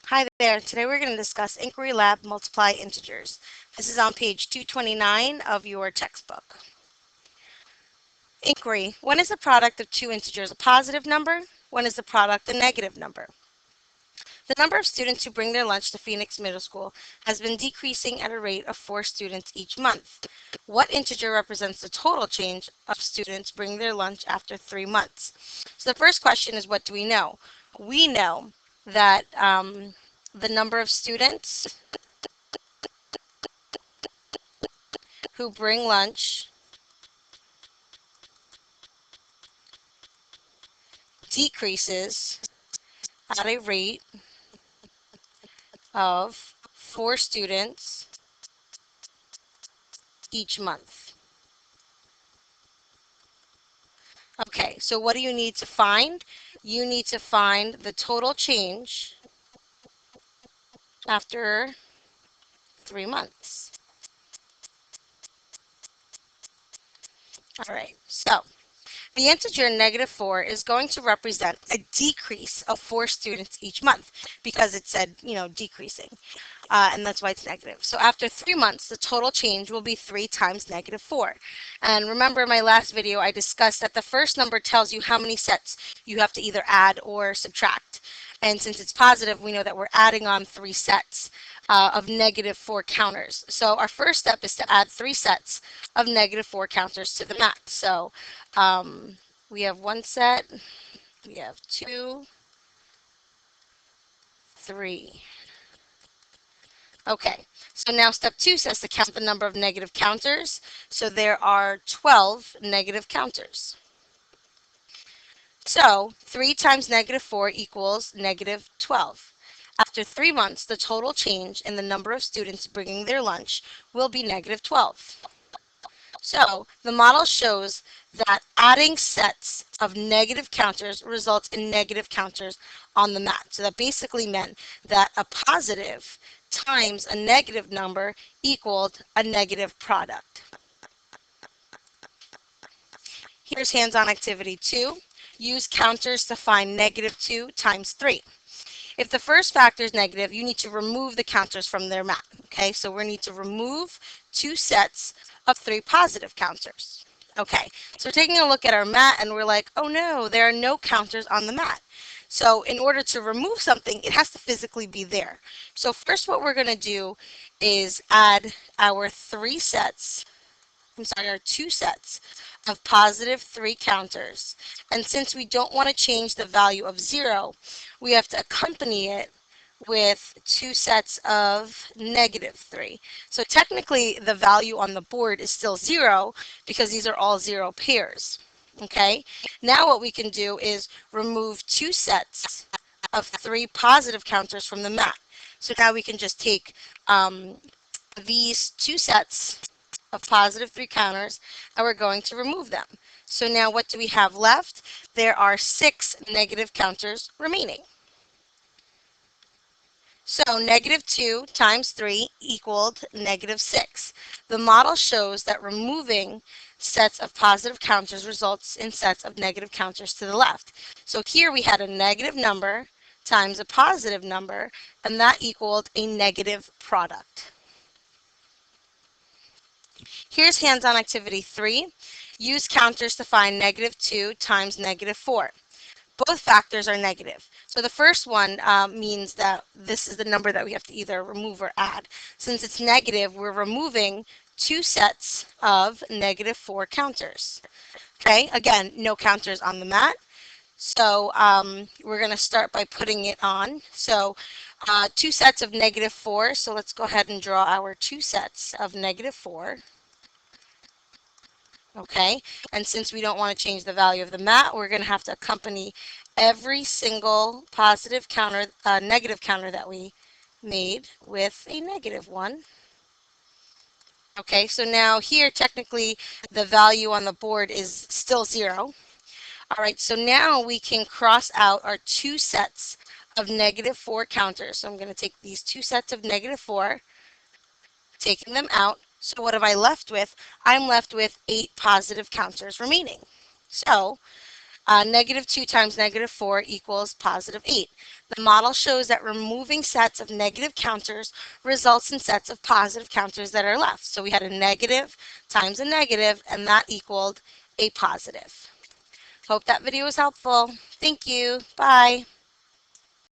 Hi there. Today we're going to discuss Inquiry Lab Multiply Integers. This is on page 229 of your textbook. Inquiry. When is the product of two integers a positive number? When is the product a negative number? The number of students who bring their lunch to Phoenix Middle School has been decreasing at a rate of 4 students each month. What integer represents the total change of students bringing their lunch after 3 months? So the first question is, what do we know? We know that the number of students who bring lunch decreases at a rate of 4 students each month. Okay, so what do you need to find? You need to find the total change after 3 months. All right, so the integer -4 is going to represent a decrease of 4 students each month because it said, decreasing. And that's why it's negative. So after 3 months, the total change will be 3 times -4. And remember in my last video, I discussed that the first number tells you how many sets you have to either add or subtract. And since it's positive, we know that we're adding on 3 sets of -4 counters. So our first step is to add 3 sets of -4 counters to the mat. So we have 1 set, we have 2, 3. Okay, so now step 2 says to count the number of negative counters. So there are 12 negative counters. So 3 times -4 equals -12. After 3 months, the total change in the number of students bringing their lunch will be -12. So the model shows that adding sets of negative counters results in negative counters on the mat. So that basically meant that a positive times a negative number equaled a negative product. Here's hands-on activity 2. Use counters to find -2 times 3. If the first factor is negative, you need to remove the counters from their mat. Okay, so we need to remove 2 sets of 3 positive counters. Okay, so we're taking a look at our mat and we're like, oh no, there are no counters on the mat. So in order to remove something, it has to physically be there. So first what we're going to do is add our 2 sets of +3 counters. And since we don't want to change the value of 0, we have to accompany it with 2 sets of -3. So technically the value on the board is still 0 because these are all 0 pairs. Okay, now what we can do is remove 2 sets of 3 positive counters from the mat. So now we can just take these 2 sets of +3 counters and we're going to remove them. So now what do we have left? There are 6 negative counters remaining. So -2 times 3 equaled -6. The model shows that removing sets of positive counters results in sets of negative counters to the left. So here we had a negative number times a positive number, and that equaled a negative product. Here's hands-on activity 3. Use counters to find -2 times -4. Both factors are negative. So the first one means that this is the number that we have to either remove or add. Since it's negative, we're removing 2 sets of -4 counters. Okay, again, no counters on the mat. So we're going to start by putting it on. So 2 sets of -4. So let's go ahead and draw our 2 sets of -4. Okay, and since we don't want to change the value of the mat, we're going to have to accompany every single negative counter that we made with a -1. Okay, so now here technically the value on the board is still 0. All right, so now we can cross out our 2 sets of -4 counters. So I'm going to take these 2 sets of -4, taking them out. So what am I left with? I'm left with 8 positive counters remaining. So Negative 2 times negative 4 equals positive 8. The model shows that removing sets of negative counters results in sets of positive counters that are left. So we had a negative times a negative, and that equaled a positive. Hope that video was helpful. Thank you. Bye.